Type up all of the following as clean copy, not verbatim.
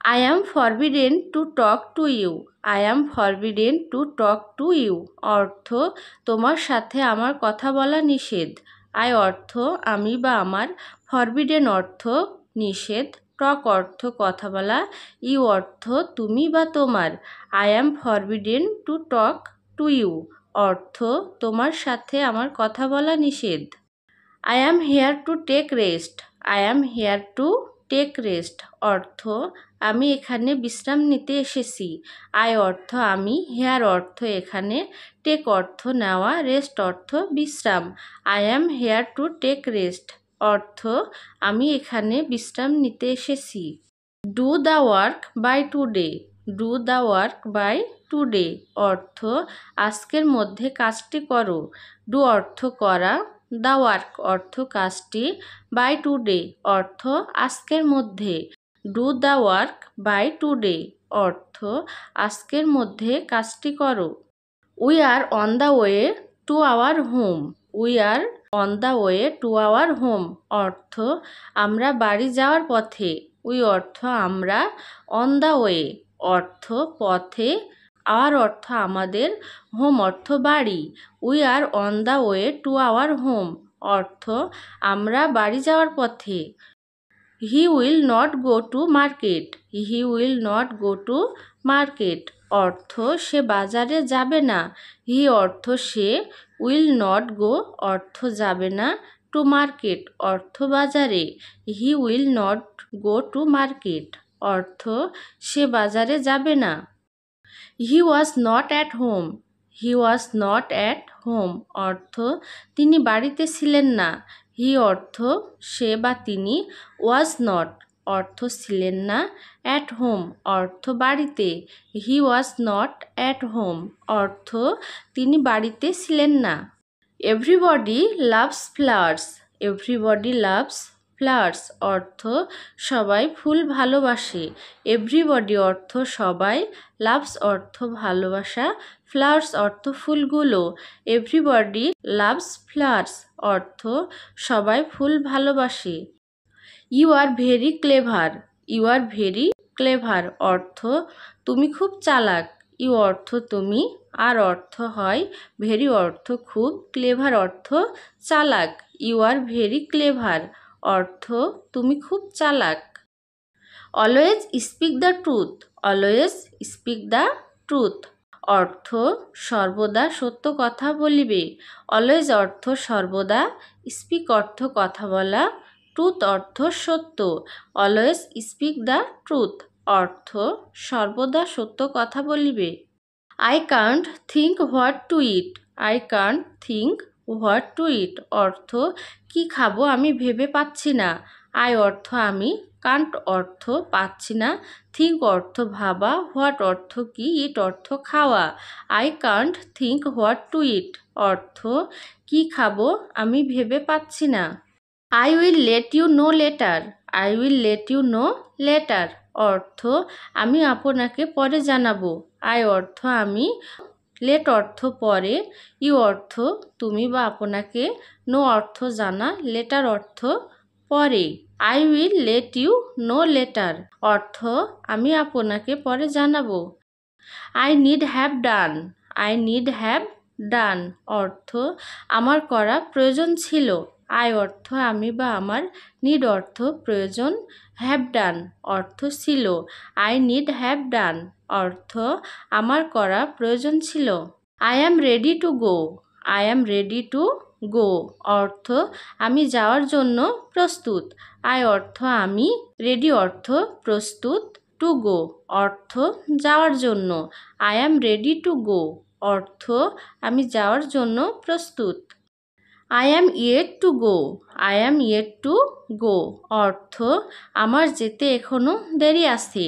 I am forbidden to talk to you. I am forbidden to talk to you. অর্থ তোমার সাথে আমার কথা বলা নিষেধ। I অর্থ আমি বা আমার, forbidden অর্থ নিষেধ, talk অর্থ কথা বলা, you অর্থ তুমি বা তোমার। I am forbidden to talk to you অর্থ তোমার সাথে আমার কথা বলা নিষেধ। I am here to take rest. I am here to take rest অর্থ আমি এখানে বিশ্রাম নিতে এসেছি। I অর্থ আমি, here অর্থ এখানে, take অর্থ নেওয়া, rest অর্থ বিশ্রাম। I am here to take rest অর্থ আমি এখানে বিশ্রাম নিতে এসেছি। Do the work by today. Do the work by today অর্থ আজকের মধ্যে কাজটি করো। Do অর্থ করা, the work অর্থ কাজটি, by today অর্থ আজকের মধ্যে। Do the work by today অর্থ আজকের মধ্যে কাজটি করো। We are on the way to our home. We are on the way to our home অর্থ আমরা বাড়ি যাওয়ার পথে। We অর্থ আমরা, on the way অর্থ পথে, our অর্থ আমাদের, home অর্থ বাড়ি। We are on the way to our home অর্থ আমরা বাড়ি যাওয়ার পথে। He will not go to market. He will not go to market অর্থ সে বাজারে যাবে না। He অর্থ সে, will not go অর্থ যাবে না, to market অর্থ বাজারে। He will not go to market অর্থ সে বাজারে যাবে না। He was not at home. He was not at home অর্থ তিনি বাড়িতে ছিলেন না। He অর্থ সে বা তিনি, was not অর্থ ছিলেন না, at home অর্থ বাড়িতে। He was not at home অর্থ তিনি বাড়িতে ছিলেন না। Everybody loves flowers. Everybody loves flowers অর্থ সবাই ফুল ভালোবাসে। Everybody অর্থ সবাই, loves অর্থ ভালোবাসা, flowers অর্থ ফুলগুলো। Everybody loves flowers অর্থ সবাই ফুল ভালোবাসে। You are very clever. You are very clever অর্থ তুমি খুব চালাক। You অর্থ তুমি, আর অর্থ হয়, very অর্থ খুব, clever অর্থ চালাক। You are very clever অর্থ তুমি খুব চালাক। Always speak the truth. Always speak the truth অর্থ সর্বদা সত্য কথা বলিবে। Always অর্থ সর্বদা, speak অর্থ কথা বলা, truth অর্থ সত্য। Always speak the truth অর্থ সর্বদা সত্য কথা বলিবে। I can't think what to eat. I can't think what to eat অর্থ কি খাবো আমি ভেবে পাচ্ছি না। I অর্থ আমি, can't অর্থ পাচ্ছি না, think অর্থ ভাবা, what অর্থ কি, eat অর্থ খাওয়া। I can't think what to eat অর্থ কি খাবো আমি ভেবে পাচ্ছি না। I will let you know later. I will let you know later অর্থ আমি আপনাকে পরে জানাবো। I অর্থ আমি, let অর্থ পরে, you অর্থ তুমি বা আপনাকে, know অর্থ জানা, later অর্থ পরে। I will let you know later অর্থ আমি আপনাকে পরে জানাবো। I need have done. I need have done অর্থ আমার করা প্রয়োজন ছিল। I অর্থ আমি বা আমার, need অর্থ প্রয়োজন, have done অর্থ ছিল। I need have done অর্থ আমার করা প্রয়োজন ছিল। I am ready to go. I am ready to go অর্থ আমি যাওয়ার জন্য প্রস্তুত। I অর্থ আমি, ready অর্থ প্রস্তুত, to go অর্থ যাওয়ার জন্য। I am ready to go অর্থ আমি যাওয়ার জন্য প্রস্তুত। I am yet to go. I am yet to go অর্থ আমার যেতে এখনো দেরি আছে।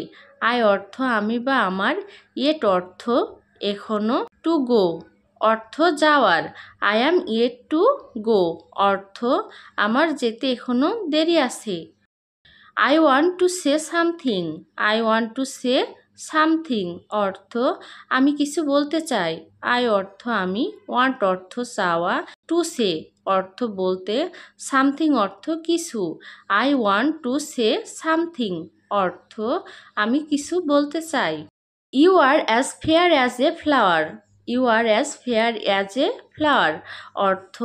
I অর্থ আমি বা আমার, yet অর্থ এখনো, to go অর্থ যাওয়ার। I am yet to go অর্থ আমার যেতে এখনো দেরি আছে। I want to say something. I want to say something অর্থ আমি কিছু বলতে চাই। I অর্থ আমি, want অর্থ চাওয়া, to say অর্থ বলতে, something অর্থ কিছু। I want to say something অর্থ আমি কিছু বলতে চাই। You are as fair as a flower. You are as fair as a flower অর্থ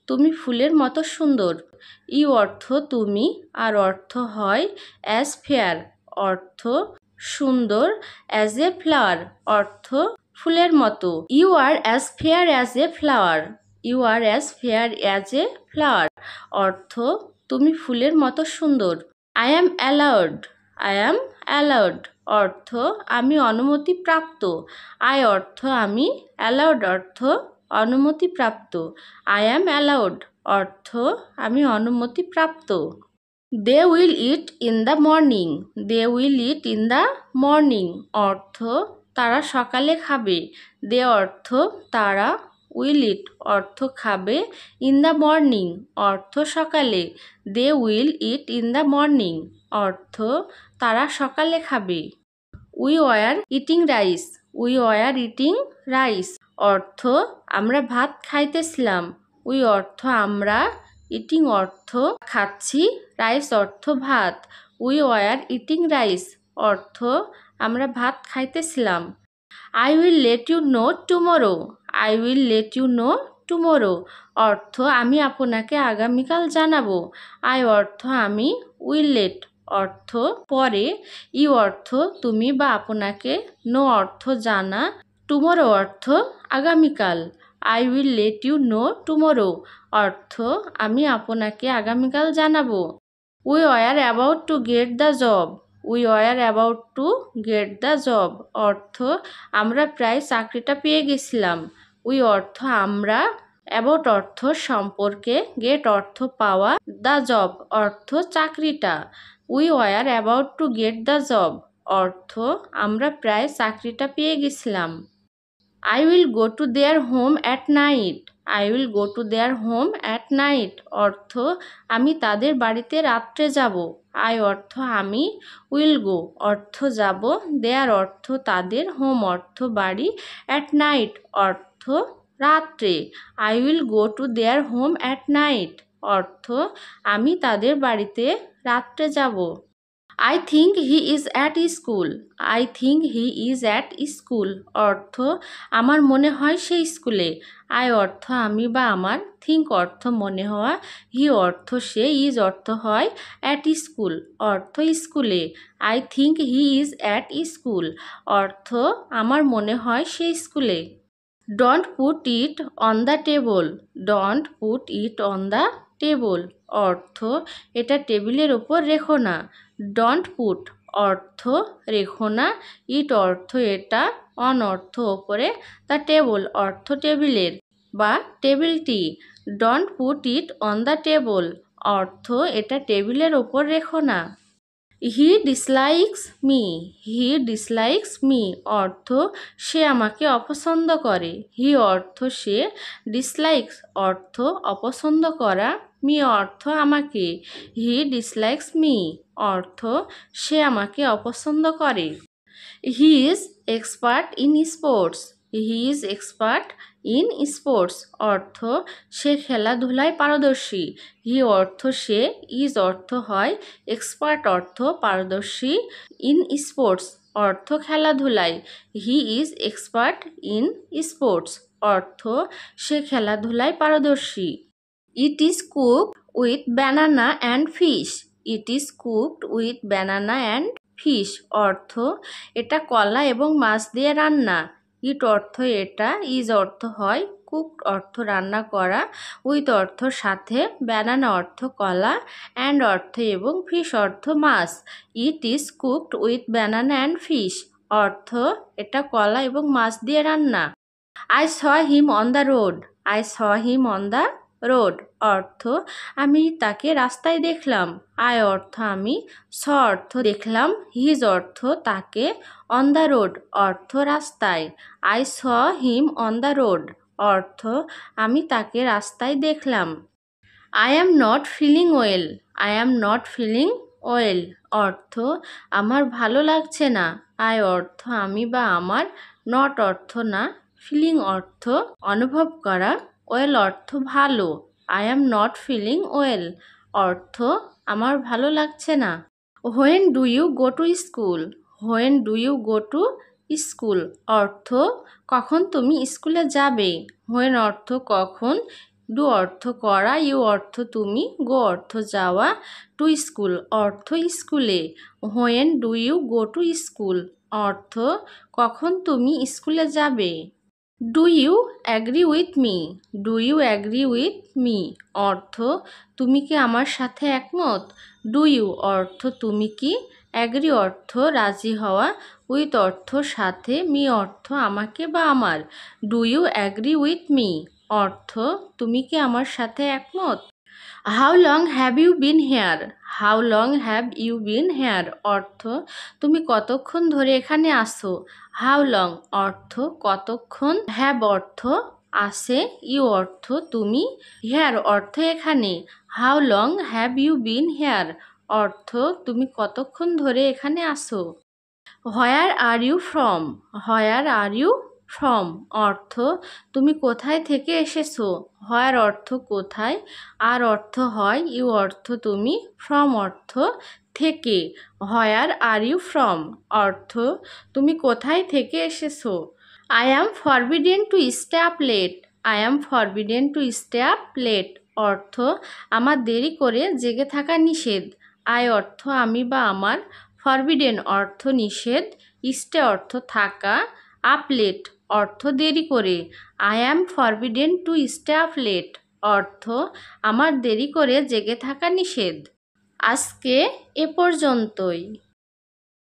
তুমি ফুলের মতো সুন্দর। ইউ অর্থ তুমি, আর অর্থ হয় অ্যাজ ফেয়ার অর্থ সুন্দর, অ্যাজ এ ফ্লাওয়ার অর্থ ফুলের মতো। You are as fair as a flower. You are as fair as a flower অর্থ তুমি ফুলের মতো সুন্দর। I am allowed. I am allowed অর্থ আমি অনুমতিপ্রাপ্ত। আই অর্থ আমি, অ্যালাউড অর্থ অনুমতিপ্রাপ্ত। আই অ্যাম অ্যালাউড অর্থ আমি অনুমতিপ্রাপ্ত। They will eat in the morning. They will eat in the morning অর্থ তারা সকালে খাবে। দে অর্থ তারা, উইল ইট অর্থ খাবে, ইন দ্য মর্নিং অর্থ সকালে। They will eat in the morning অর্থ তারা সকালে খাবে। We were eating rice. We were eating rice অর্থ আমরা ভাত খাইতেছিলাম। উই অর্থ আমরা, ইটিং অর্থ খাচ্ছি, রাইস অর্থ ভাত। উই ওয়ার ইটিং রাইস অর্থ আমরা ভাত খাইতেছিলাম। I will let you know tomorrow. I will let you know tomorrow অর্থ আমি আপনাকে আগামীকাল জানাবো। আই অর্থ আমি, উইল লেট অর্থ পরে, ইউ অর্থ তুমি বা আপনাকে, নো অর্থ জানা, টুমোরো অর্থ আগামীকাল। I will let you know tomorrow অর্থ আমি আপনাকে আগামীকাল জানাবো। We were about to get the job. We were about to get the job অর্থ আমরা প্রায় চাকরিটা পেয়ে গেছিলাম। উই অর্থ আমরা, অ্যাবাউট অর্থ সম্পর্কে, গেট অর্থ পাওয়া, দ্য জব অর্থ চাকরিটা। We were about to get the job অর্থ আমরা প্রায় চাকরিটা পেয়ে গেছিলাম। I will go to their home at night. I will go to their home at night অর্থ আমি তাদের বাড়িতে রাত্রে যাব। আই অর্থ আমি, উইল গো অর্থ যাব, দেয়ার অর্থ তাদের, হোম অর্থ বাড়ি, অ্যাট নাইট অর্থ রাত্রে। I will go to their home at night অর্থ আমি তাদের বাড়িতে রাত্রে যাব। I think he is at school. I think he is at school অর্থ আমার মনে হয় সে স্কুলে। আই অর্থ আমি বা আমার, থিঙ্ক অর্থ মনে হওয়া, হি অর্থ সে, ইজ অর্থ হয়, অ্যাট স্কুল অর্থ স্কুলে। I think he is at school অর্থ আমার মনে হয় সে স্কুলে। Don't put it on the table. Don't put it on the table অর্থ এটা টেবিলের ওপর রেখো না। ডোন্ট পুট অর্থ রেখো না, ইট অর্থ এটা, অন অর্থ ওপরে, দ্য টেবল অর্থ টেবিলের বা টেবিলটি। Don't put it on the table অর্থ এটা টেবিলের ওপর রেখো না। হি ডিসলাইকস মি। হি ডিসলাইকস মি অর্থ সে আমাকে অপছন্দ করে। হি অর্থ সে, ডিসলাইকস অর্থ অপছন্দ করা, মি অর্থ আমাকে। হি ডিসলাইকস মি অর্থ সে আমাকে অপছন্দ করে। He is expert in sports. He is expert in sports অর্থ সে খেলাধুলায় পারদর্শী। হি অর্থ সে, ইজ অর্থ হয়, এক্সপার্ট অর্থ পারদর্শী, ইন স্পোর্টস অর্থ খেলাধুলায়। He is expert in sports অর্থ সে খেলাধুলায় পারদর্শী। ইট is cooked with banana and fish. It is cooked with banana and fish অর্থ এটা কলা এবং মাছ দিয়ে রান্না। ইট অর্থ এটা, ইজ অর্থ হয়, কুকড অর্থ রান্না করা, উইথ অর্থ সাথে, ব্যানানা অর্থ কলা, অ্যান্ড অর্থ এবং, ফিশ অর্থ মাছ। It is cooked with banana and fish অর্থ এটা কলা এবং মাছ দিয়ে রান্না। I saw him on the road. I saw him on the road অর্থ আমি তাকে রাস্তায় দেখলাম। আই অর্থ আমি, স অর্থ দেখলাম, হিজ অর্থ তাকে, অন দ্য রোড অর্থ রাস্তায়। I saw him on the road অর্থ আমি তাকে রাস্তায় দেখলাম। I am not feeling well. I am not feeling well অর্থ আমার ভালো লাগছে না। আই অর্থ আমি বা আমার, নট অর্থ না, ফিলিং অর্থ অনুভব করা, ওয়েল অর্থ ভালো। I am not feeling well অর্থ আমার ভালো লাগছে না। When do you go to school? When do you go to school অর্থ কখন তুমি স্কুলে যাবে। হোয়েন অর্থ কখন, ডু অর্থ করা, ইউ অর্থ তুমি, গো অর্থ যাওয়া, টু স্কুল অর্থ স্কুলে। When do you go to school অর্থ কখন তুমি স্কুলে যাবে। Do you agree with me? Do you agree with me অর্থ তুমি কি আমার সাথে একমত। ডু ইউ অর্থ তুমি কি, অ্যাগ্রি অর্থ রাজি হওয়া, উইথ অর্থ সাথে, মি অর্থ আমাকে বা আমার। Do you agree with me অর্থ তুমি কি আমার সাথে একমত। How long have you been here? How long have you been here অর্থ তুমি কতক্ষণ ধরে এখানে আসো। হাউ লং অর্থ কতক্ষণ, হ্যাভ অর্থ আসে, ইউ অর্থ তুমি, হেয়ার অর্থ এখানে। How long have you been here অর্থ তুমি কতক্ষণ ধরে এখানে আসো। Where are you from? Where are you from অর্থ তুমি কোথায় থেকে এসেছো। হোয়ার অর্থ কোথায়, আর অর্থ হয়, ইউ অর্থ তুমি, ফ্রম অর্থ থেকে। হোয়ার আর ইউ ফ্রম অর্থ তুমি কোথায় থেকে এসেছো। I am forbidden to stay up late? I am forbidden to stay up late অর্থ আমার দেরি করে জেগে থাকা নিষেধ। আই অর্থ আমি বা আমার, ফরবিডেন অর্থ নিষেধ, স্টে অর্থ থাকা, আপ লেট অর্থ দেরি করে। I am forbidden to stay up late অর্থ আমার দেরি করে জেগে থাকা নিষেধ। আজকে এ পর্যন্তই।